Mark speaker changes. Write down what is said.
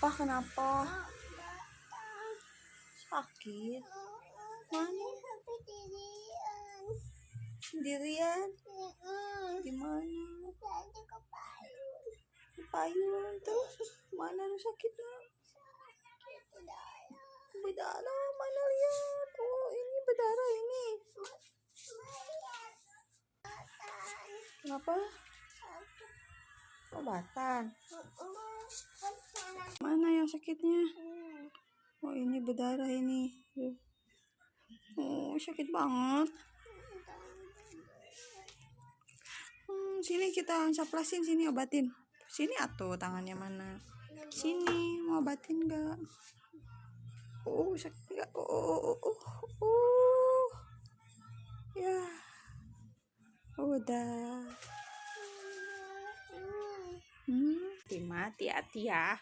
Speaker 1: Kenapa? Kenapa? Sakit? Mana? Sendirian? Gimana? Di payung. Terus mana lu sakitnya? Berdarah. Mana lihat? Oh, ini berdarah ini. Kenapa? Obatan. Mana yang sakitnya? Oh, ini berdarah ini. Oh, sakit banget. Sini kita saplasin, sini obatin. Sini atuh tangannya mana? Sini mau obatin enggak? Oh, sakit enggak? Ya. Udah. Hati-hati ya.